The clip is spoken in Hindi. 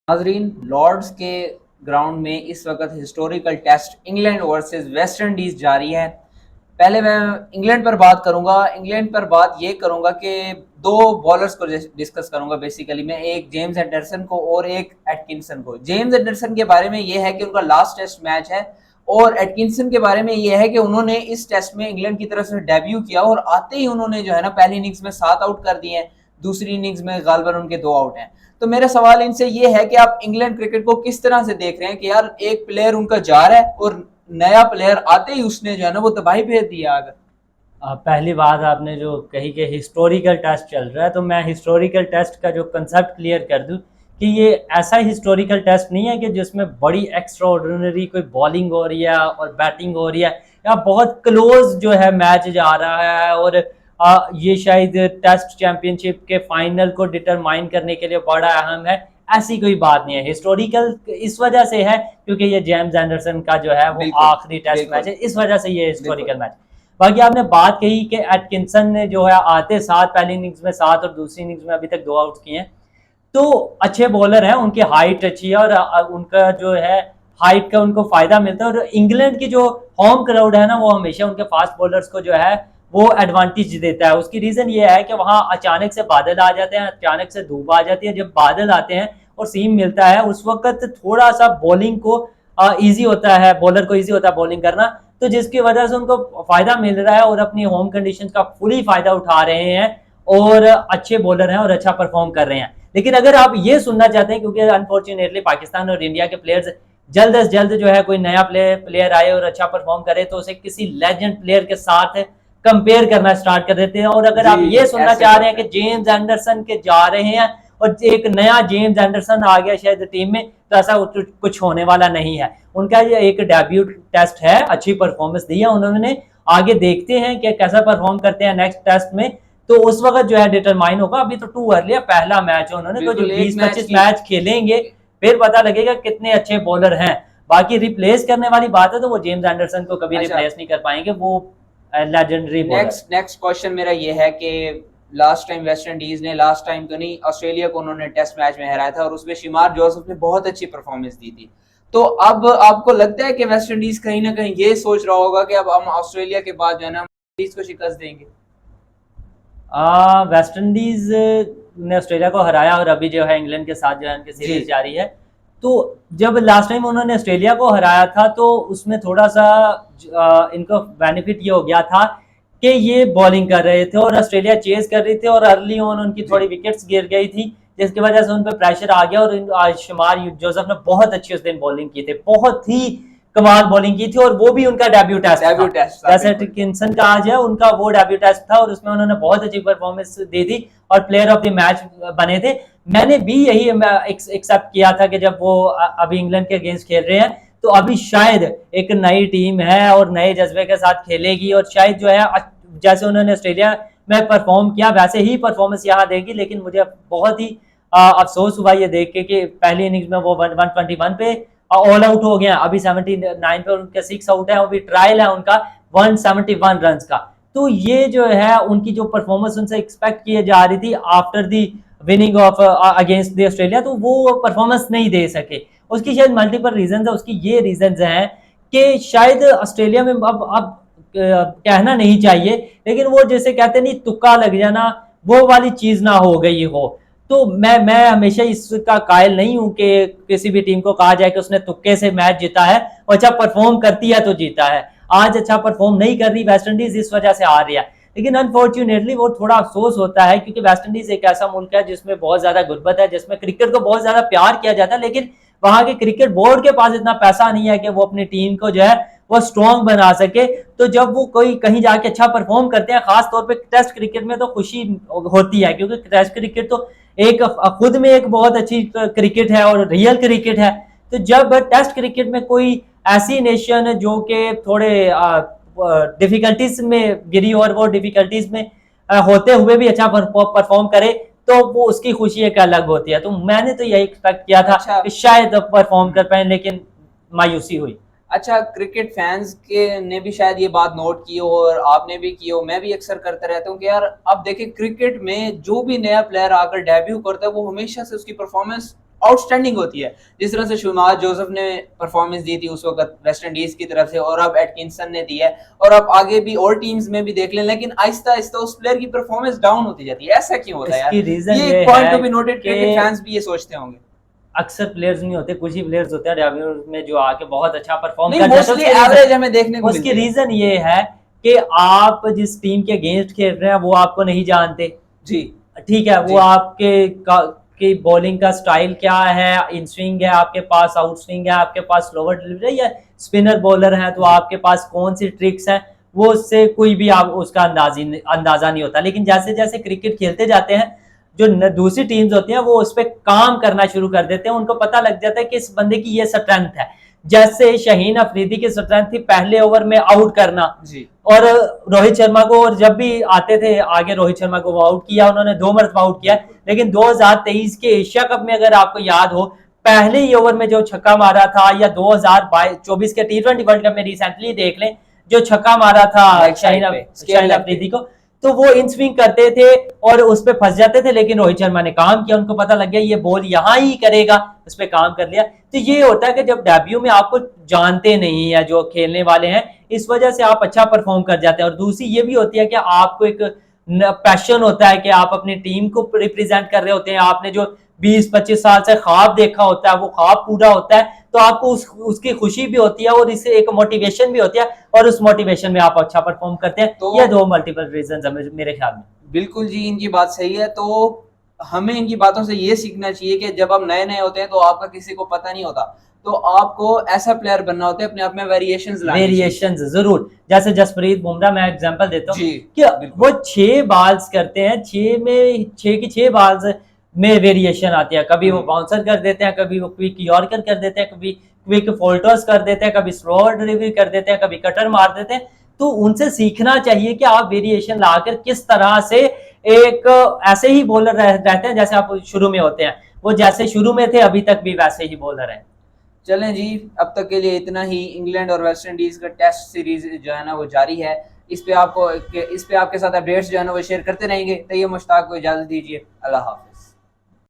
नाजरीन, लॉर्ड्स के ग्राउंड में इस वक्त historical test England versus West Indies जारी है। पहले मैं इंग्लैंड पर बात करूंगा। इंग्लैंड पर बात ये करूंगा कि दो बॉलर्स को डिस्कस करूंगा। बेसिकली मैं एक जेम्स एंडरसन को और एक एटकिंसन को। जेम्स एंडरसन के बारे में ये है कि उनका लास्ट टेस्ट मैच है, और एटकिंसन के बारे में ये है कि उन्होंने इस टेस्ट में इंग्लैंड की तरफ से डेब्यू किया और आते ही उन्होंने जो है ना पहली इनिंग्स में 7 आउट कर दिए हैं, दूसरी इनिंग्स में गालबन उनके 2 आउट हैं। तो मेरा सवाल इनसे ये है कि आप इंग्लैंड क्रिकेट को किस तरह से देख रहे हैं कि यार एक प्लेयर उनका जा रहा है और नया प्लेयर आते ही उसने जो है ना वो तबाही भेज दिया। अगर पहली बात आपने जो कही कि हिस्टोरिकल टेस्ट चल रहा है, तो मैं हिस्टोरिकल टेस्ट का जो कंसेप्ट क्लियर कर दूं कि ये ऐसा हिस्टोरिकल टेस्ट नहीं है कि जिसमें बड़ी एक्स्ट्रा ऑर्डिनरी कोई बॉलिंग हो रही है और बैटिंग हो रही है, या बहुत क्लोज जो है मैच जा रहा है, और ये शायद टेस्ट चैंपियनशिप के फाइनल को डिटरमाइन करने के लिए बड़ा अहम है। ऐसी कोई बात नहीं है। हिस्टोरिकल इस वजह से है क्योंकि ये जेम्स एंडरसन का जो है वो आखिरी टेस्ट मैच है, इस वजह से ये हिस्टोरिकल मैच। बाकी आपने बात कही कि एटकिंसन ने जो है आते साथ पहली इनिंग्स में 7 और दूसरी इनिंग्स में अभी तक 2 आउट किए हैं, तो अच्छे बॉलर हैं, उनकी हाइट अच्छी है और उनका जो है हाइट का उनको फायदा मिलता है। और इंग्लैंड की जो होम क्राउड है ना, वो हमेशा उनके फास्ट बॉलर्स को जो है वो एडवांटेज देता है। उसकी रीजन ये है कि वहां अचानक से बादल आ जाते हैं, अचानक से धूप आ जाती है। जब बादल आते हैं और सीम मिलता है, उस वक्त थोड़ा सा बॉलिंग को ईजी होता है, बॉलर को ईजी होता है बॉलिंग करना, तो जिसकी वजह से उनको फायदा मिल रहा है और अपनी होम कंडीशन का फुली फायदा उठा रहे हैं और अच्छे बॉलर हैं और अच्छा परफॉर्म कर रहे हैं। लेकिन अगर आप ये सुनना चाहते हैं, क्योंकि अनफॉर्चुनेटली पाकिस्तान और इंडिया के प्लेयर्स जल्द से जल्द जो है कोई नया प्लेयर आए और अच्छा परफॉर्म करे तो उसे किसी लेजेंड प्लेयर के साथ कंपेयर करना स्टार्ट कर देते हैं। और अगर आप ये सुनना चाह रहे हैं कि जेम्स एंडरसन के जा रहे हैं और एक नया जेम्स एंडरसन आ गया शायद टीम में, तो ऐसा कुछ होने वाला नहीं है। उनका ये एक डेब्यू टेस्ट है, अच्छी परफॉर्मेंस दी है उन्होंने। आगे देखते हैं कि कैसा परफॉर्म करते हैं नेक्स्ट टेस्ट में, तो उस वक्त जो है डिटरमाइन होगा। अभी तो टू अर्ली है, पहला मैच है उन्होंने, तो जो 20-25 मैच खेलेंगे फिर पता लगेगा कितने अच्छे बॉलर हैं। बाकी रिप्लेस करने वाली बात है तो वो जेम्स एंडरसन को कभी रिप्लेस नहीं कर पाएंगे, वो लेजेंडरी बॉलर। नेक्स्ट क्वेश्चन मेरा ये है कि लास्ट टाइम वेस्ट इंडीज ने, लास्ट टाइम तो नहीं, ऑस्ट्रेलिया को उन्होंने टेस्ट मैच में हराया था और उसमें शिमार जोसेफ ने बहुत अच्छी परफॉर्मेंस दी थी। तो अब आपको लगता है कि वेस्ट इंडीज कहीं ना कहीं ये सोच रहा होगा कि अब हम ऑस्ट्रेलिया के बाद जो है ना इंडीज को शिकस्त देंगे? वेस्ट इंडीज ने ऑस्ट्रेलिया को हराया और अभी जो है इंग्लैंड के साथ जो है उनकी सीरीज जारी है। तो जब लास्ट टाइम उन्होंने ऑस्ट्रेलिया को हराया था तो उसमें थोड़ा सा इनको बेनिफिट ये हो गया था कि ये बॉलिंग कर रहे थे और ऑस्ट्रेलिया चेज कर रही थी और अर्ली ऑन उनकी थोड़ी विकेट्स गिर गई थी, जिसकी वजह से उन पर प्रेशर आ गया। और शुमार जोसेफ ने बहुत अच्छी उस दिन बॉलिंग की थी, बहुत ही कमाल बॉलिंग की थी, और वो भी उनका डेब्यू टेस्ट था। जैसे टिकिंसन का आज है, उनका वो डेब्यू टेस्ट था और उसमें उन्होंने बहुत अच्छी परफॉर्मेंस दी थी और प्लेयर ऑफ द मैच बने थे। मैंने भी यही एक्सेप्ट किया था कि जब वो अभी इंग्लैंड के अगेंस्ट खेल रहे हैं तो अभी शायद एक नई टीम है और नए जज्बे के साथ खेलेगी और शायद जो है जैसे उन्होंने ऑस्ट्रेलिया में परफॉर्म किया वैसे ही परफॉर्मेंस यहाँ देगी। लेकिन मुझे बहुत ही अफसोस हुआ ये देख के कि पहली इनिंग्स में वो 121 पे ऑल आउट हो गया, अभी 79 पे उनके 6 आउट है, अभी ट्रायल है उनका 171 रन का। तो ये जो है उनकी जो परफॉर्मेंस उनसे एक्सपेक्ट की जा रही थी after the winning of against the Australia, तो वो परफॉर्मेंस नहीं दे सके। उसकी शायद मल्टीपल रीजन है। उसकी ये रीजन हैं कि शायद ऑस्ट्रेलिया में अब कहना नहीं चाहिए, लेकिन वो जैसे कहते नहीं तुक्का लग जाना, वो वाली चीज ना हो गई हो। तो मैं हमेशा इसका कायल नहीं हूं कि किसी भी टीम को कहा जाए कि उसने तुक्के से मैच जीता है और अच्छा परफॉर्म करती है तो जीता है। आज अच्छा परफॉर्म नहीं कर रही वेस्ट इंडीज, इस वजह से आ रही है। लेकिन अनफॉर्चुनेटली वो थोड़ा अफसोस होता है क्योंकि वेस्ट इंडीज एक ऐसा मुल्क है जिसमें बहुत ज्यादा गुर्बत है, जिसमें क्रिकेट को बहुत ज्यादा प्यार किया जाता है, लेकिन वहां के क्रिकेट बोर्ड के पास इतना पैसा नहीं है कि वो अपनी टीम को जो है वो स्ट्रॉन्ग बना सके। तो जब वो कोई कहीं जाके अच्छा परफॉर्म करते हैं, खास तौर पे टेस्ट क्रिकेट में, तो खुशी होती है क्योंकि टेस्ट क्रिकेट तो एक खुद में एक बहुत अच्छी क्रिकेट है और रियल क्रिकेट है। तो जब टेस्ट क्रिकेट में कोई ऐसी नेशन जो कि थोड़े डिफिकल्टीज में गिरी और वो डिफिकल्टीज में होते हुए भी अच्छा परफॉर्म करे, तो वो उसकी खुशी एक अलग होती है। तो मैंने तो यही एक्सपेक्ट किया था कि शायद परफॉर्म कर पाए, लेकिन मायूसी हुई। अच्छा, क्रिकेट फैंस के ने भी शायद ये बात नोट की हो और आपने भी की हो, मैं भी अक्सर करता रहता हूँ कि यार अब देखिए क्रिकेट में जो भी नया प्लेयर आकर डेब्यू करता है वो हमेशा से उसकी परफॉर्मेंस आउटस्टैंडिंग होती है। जिस तरह से शुमार जोसेफ ने परफॉर्मेंस दी थी उस वक्त वेस्ट इंडीज की तरफ से, और अब एटकिंसन ने दी है, और अब आगे भी और टीम्स में भी देख लें, लेकिन आहिस्ता आहिस्ता उस प्लेयर की परफॉर्मेंस डाउन होती जाती है। ऐसा क्यों होता है यार? इसकी रीजन ये ये एक पॉइंट है टू बी नोटेड, कि क्रिकेट फैंस भी ये सोचते होंगे। अक्सर प्लेयर्स नहीं होते, कुछ ही प्लेयर्स होते हैं डेब्यू में जो आके बहुत अच्छा परफॉर्म नहीं, कर जाते मोस्टली हैं। एवरेज हमें देखने को उसकी मिलती है। रीजन ये है कि आप जिस टीम के अगेंस्ट खेल रहे हैं वो आपको नहीं जानते, जी ठीक है, जी वो आपके की बॉलिंग का स्टाइल क्या है, इन स्विंग है आपके पास, आउट स्विंग है आपके पास, स्लोवर डिलीवरी या स्पिनर बॉलर है तो आपके पास कौन सी ट्रिक्स हैं, वो उससे कोई भी आप उसका अंदाजा नहीं होता। लेकिन जैसे जैसे क्रिकेट खेलते जाते हैं जो दूसरी टीम्स होती हैं वो उस पर काम करना शुरू कर देते हैं, उनको पता लग जाता है कि इस बंदे की ये स्ट्रेंथ है। जैसे शाहीन अफरीदी की स्ट्रेंथ थी पहले ओवर में आउट करना, जी और रोहित शर्मा को, और जब भी आते थे आगे रोहित शर्मा को वो आउट किया, उन्होंने 2 मरतबा आउट किया। लेकिन 2023 के एशिया कप में अगर आपको याद हो, पहले ही ओवर में जो छक्का मारा था, या 2024 के T20 वर्ल्ड कप में रिसेंटली देख लें जो छक्का मारा था शाहीन अफरीदी को, तो वो इन स्विंग करते थे और उस पर फंस जाते थे, लेकिन रोहित शर्मा ने काम किया, उनको पता लग गया ये बॉल यहां ही करेगा, उस पर काम कर लिया। तो ये होता है कि जब डेब्यू में आपको जानते नहीं है जो खेलने वाले हैं, इस वजह से आप अच्छा परफॉर्म कर जाते हैं। और दूसरी ये भी होती है कि आपको एक पैशन होता है कि आप अपनी टीम को रिप्रेजेंट कर रहे होते हैं, आपने जो 20-25 साल से ख्वाब देखा होता है वो ख्वाब पूरा होता है, तो आपको उसकी खुशी भी होती है और इससे एक मोटिवेशन भी होती है, और उस मोटिवेशन में आप अच्छा परफॉर्म करते हैं। तो ये 2 मल्टीपल रीजन है मेरे ख्याल में। बिल्कुल जी, इनकी बात सही है। तो हमें इनकी बातों से ये सीखना चाहिए कि जब आप नए नए होते हैं तो आपका किसी को पता नहीं होता, तो आपको ऐसा प्लेयर बनना होता है, अपने आप में वेरिएशंस जरूर, जैसे जसप्रीत बुमराह, मैं एग्जांपल देता हूँ कि बिल्कुल। वो 6 बॉल्स करते हैं, 6 की 6 बॉल्स में वेरिएशन आती है, कभी वो बाउंसर कर देते हैं, कभी वो क्विक यॉर्कर कर देते हैं, कभी क्विक फोल्टर्स कर देते हैं, कभी स्लो डिलीवरी कर देते हैं, कभी कटर मार देते हैं। तो उनसे सीखना चाहिए कि आप वेरिएशन लाकर किस तरह से एक ऐसे ही बॉलर रहते हैं जैसे आप शुरू में होते हैं, वो जैसे शुरू में थे अभी तक भी वैसे ही बॉलर हैं। चलें जी, अब तक के लिए इतना ही। इंग्लैंड और वेस्ट इंडीज का टेस्ट सीरीज जो है ना वो जारी है। इस पे आपके साथ अपडेट्स जो है ना वो शेयर करते रहेंगे। तो ये मुश्ताक को इजाजत दीजिए। अल्लाह हाफिज।